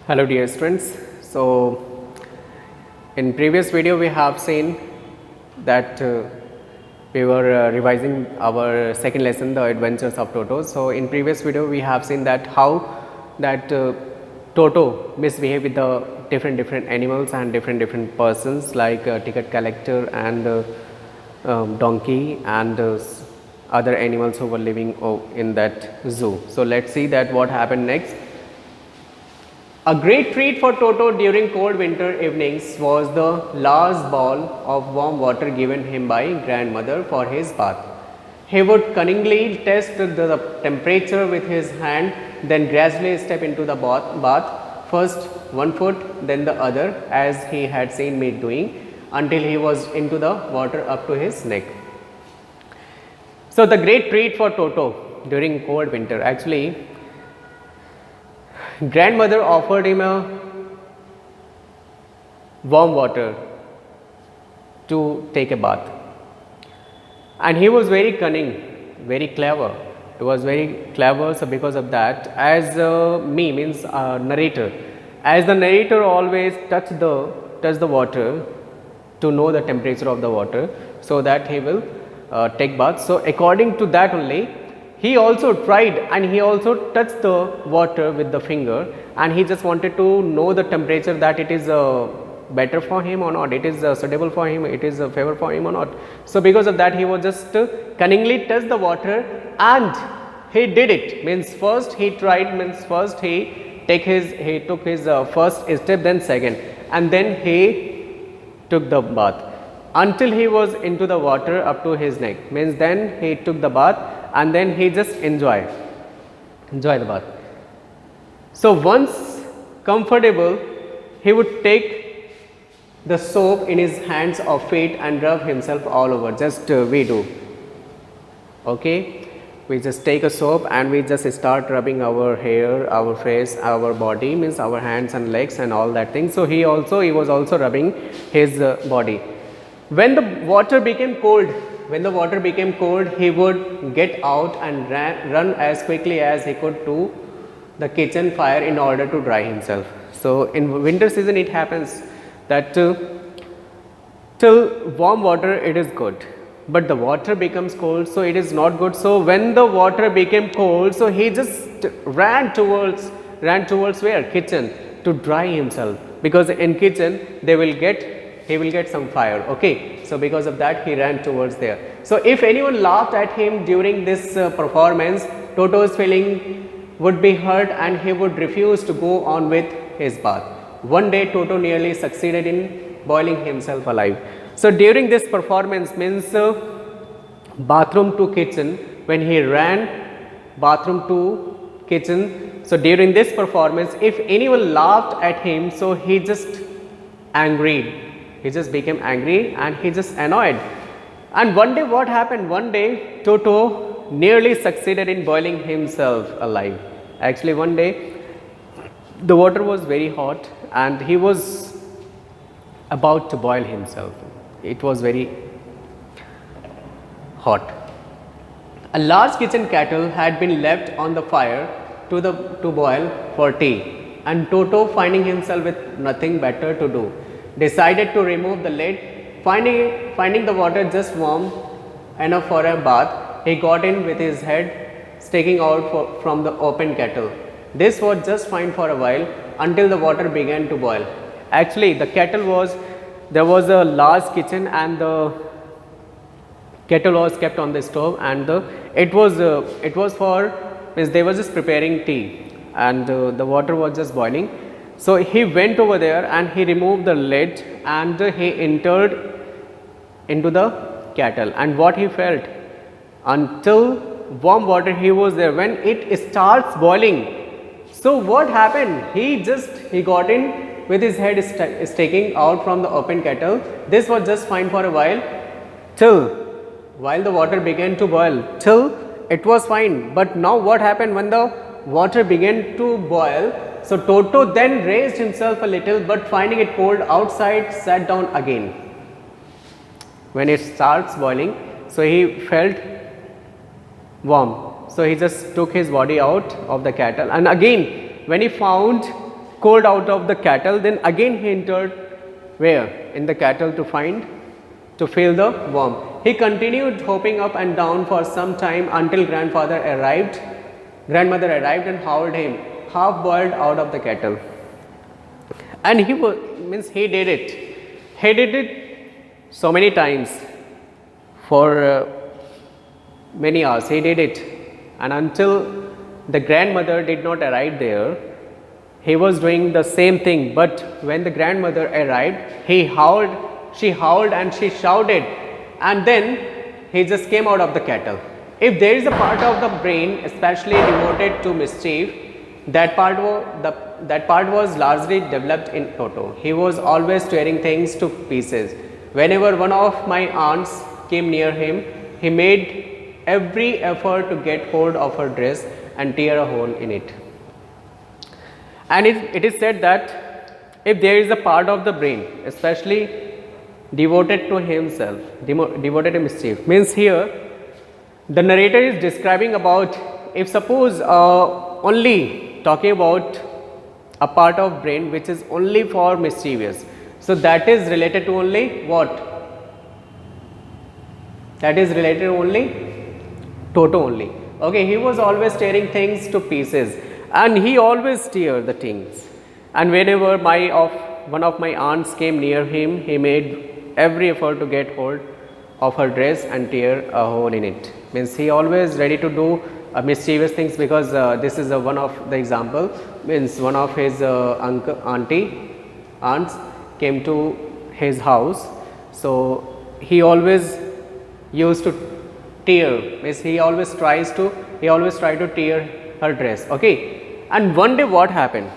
Hello dear students. So in previous video we have seen that we were revising our second lesson, the adventures of Toto. So in previous video we have seen that how that Toto misbehaved with the different animals and different persons like ticket collector and donkey and other animals who were living in that zoo. So let's see that what happened next. A great treat for Toto during cold winter evenings was the large bowl of warm water given him by grandmother for his bath. He would cunningly test the temperature with his hand, then gradually step into the bath, first one foot, then the other, as he had seen me doing, until he was into the water up to his neck. So the great treat for Toto during cold winter, actually grandmother offered him a warm water to take a bath, and he was very cunning, very clever. He was very clever, so because of that, as me means narrator, as the narrator always touch the water to know the temperature of the water, so that he will take bath. So according to that only, he also tried and he also touched the water with the finger, and he just wanted to know the temperature, that it is better for him or not, it is suitable for him, it is favor for him or not. So because of that, he was just cunningly touched the water, and he did it. Means first he tried, means first he took his first step, then second, and then he took the bath until he was into the water up to his neck. Means then he took the bath, and then he just enjoy the bath. So once comfortable, he would take the soap in his hands or feet and rub himself all over, just we do. Okay, we just take a soap and we just start rubbing our hair, our face, our body, means our hands and legs and all that thing. So he was also rubbing his body. When the water became cold, he would get out and run as quickly as he could to the kitchen fire in order to dry himself. So in winter season it happens that till warm water it is good, but the water becomes cold, so it is not good. So when the water became cold, so he just ran towards where? Kitchen, to dry himself, because in kitchen he will get some fire. Okay, so because of that he ran towards there. So if anyone laughed at him during this performance, Toto's feeling would be hurt and he would refuse to go on with his bath. One day Toto nearly succeeded in boiling himself alive. So during this performance, means bathroom to kitchen, when he ran bathroom to kitchen, so during this performance, if anyone laughed at him, so he just became angry and he just annoyed. And one day what happened? One day Toto nearly succeeded in boiling himself alive. Actually one day the water was very hot and he was about to boil himself. It was very hot. A large kitchen kettle had been left on the fire to boil for tea, and Toto, finding himself with nothing better to do, decided to remove the lid. Finding the water just warm enough for a bath, he got in with his head sticking out from the open kettle. This was just fine for a while until the water began to boil. Actually, there was a large kitchen and the kettle was kept on the stove, and it was for, means they were just preparing tea, and the water was just boiling. So he went over there and he removed the lid and he entered into the kettle, and what he felt, until warm water he was there, when it starts boiling, so what happened, he got in with his head sticking out from the open kettle. This was just fine for a while, while the water began to boil, till it was fine. But now what happened, when the water began to boil, so Toto then raised himself a little, but finding it cold outside, sat down again. When it starts boiling, so he felt warm, so he just took his body out of the kettle, and again when he found scolded out of the cattle. Then again he entered where? In the cattle to feel the warmth. He continued hopping up and down for some time until grandmother arrived and hauled him half boiled out of the kettle. And he did it. He did it so many times for many hours. He did it, and until the grandmother did not arrive there, he was doing the same thing. But when the grandmother arrived, she howled and she shouted, and then he just came out of the kettle. If there is a part of the brain especially devoted to mischief, that part was largely developed in Toto. He was always tearing things to pieces. Whenever one of my aunts came near him, he made every effort to get hold of her dress and tear a hole in it. And it is said that if there is a part of the brain especially devoted to himself, devoted to mischief, means here the narrator is describing about, if suppose only talking about a part of brain which is only for mischievous, so that is related to only what? That is related to only Toto only. Okay, he was always tearing things to pieces, and he always tear the things. And whenever one of my aunts came near him, he made every effort to get hold of her dress and tear a hole in it. Means he always ready to do mischievous things, because this is one of the example. Means one of his aunts came to his house, so he always used to tear. Means he always try to tear her dress. Okay, and one day what happened?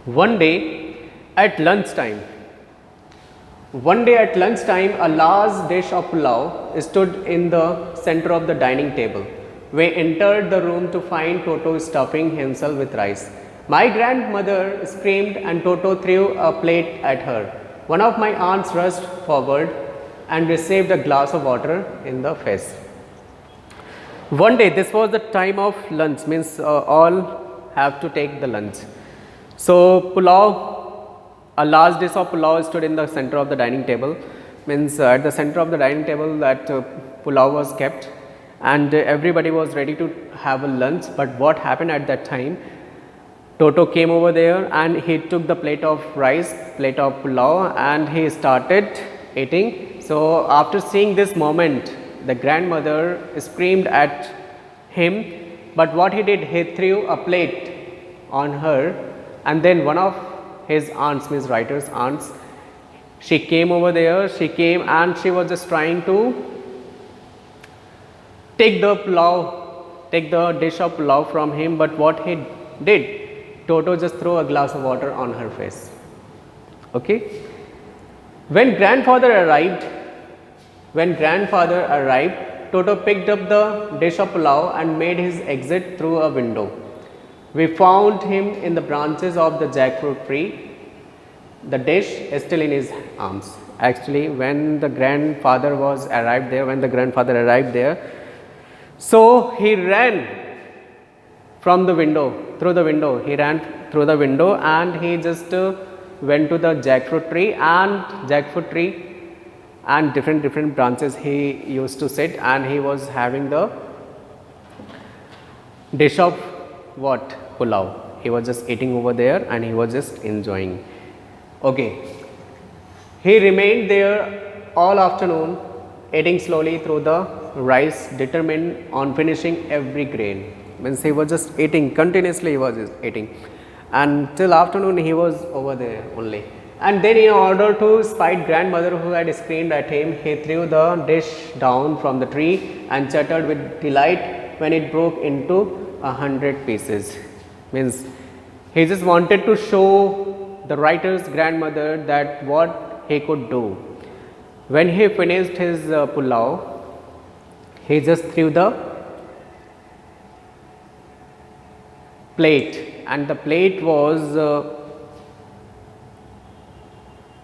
One day at lunchtime, a large dish of pulao stood in the center of the dining table. We entered the room to find Toto stuffing himself with rice. My grandmother screamed and Toto threw a plate at her. One of my aunts rushed forward and received a glass of water in the face. One day, this was the time of lunch, means all have to take the lunch. So pulao, a large dish of pulao stood in the center of the dining table. Means at the center of the dining table that pulao was kept, and everybody was ready to have a lunch. But what happened at that time? Toto came over there and he took the plate of rice, plate of pulao, and he started eating. So after seeing this moment, the grandmother screamed at him, but what he did, he threw a plate on her, and then one of his aunts, means writer's aunts, she came over there, and she was just trying to take the dish of pulao from him, but what he did, Toto just threw a glass of water on her face. Okay. When grandfather arrived, Toto picked up the dish of pulao and made his exit through a window. We found him in the branches of the jackfruit tree. The dish is still in his arms. Actually, when the grandfather arrived there, so he ran through the window, and he just went to the jackfruit tree, and different branches he used to sit, and he was having the dish of what? Pulao. He was just eating over there and he was just enjoying. Okay. He remained there all afternoon, eating slowly through the rice, determined on finishing every grain. Means he was just eating, continuously he was just eating, and till afternoon he was over there only. And then, in order to spite grandmother who had screamed at him, he threw the dish down from the tree and chattered with delight when it broke into 100 pieces. Means he just wanted to show the writer's grandmother that what he could do. When he finished his pulao, he just threw the plate, and the plate was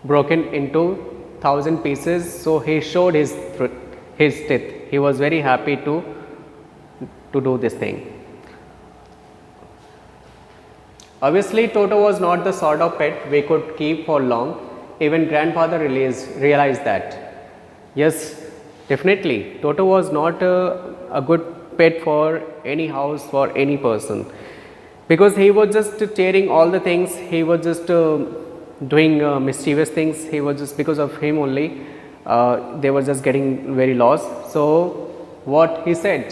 broken into 1,000 pieces. So he showed his teeth. He was very happy to do this thing. Obviously, Toto was not the sort of pet we could keep for long. Even grandfather realized that. Yes, definitely, Toto was not a good pet for any house, for any person, because he was just tearing all the things, he was just doing mischievous things, he was just, because of him only they were just getting very lost. So what he said,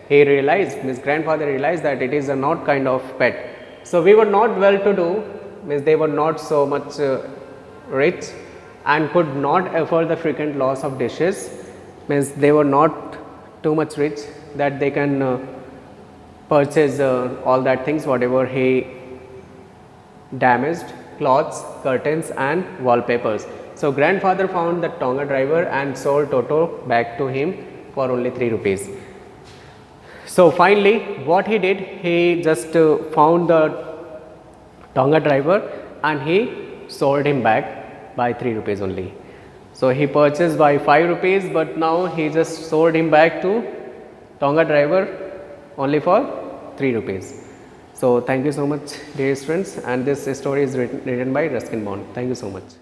he realized, his grandfather realized that it is a not kind of pet. So we were not well to do, means they were not so much rich and could not afford the frequent loss of dishes, means they were not too much rich that they can purchase all that things whatever he damaged, cloths, curtains and wallpapers. So grandfather found the Tonga driver and sold Toto back to him for only 3 rupees. So finally what he did, he just found the Tonga driver and he sold him back by 3 rupees only. So he purchased by 5 rupees, but now he just sold him back to Tonga driver only for 3 rupees. So thank you so much, dear friends, and this story is written by Ruskin Bond. Thank you so much.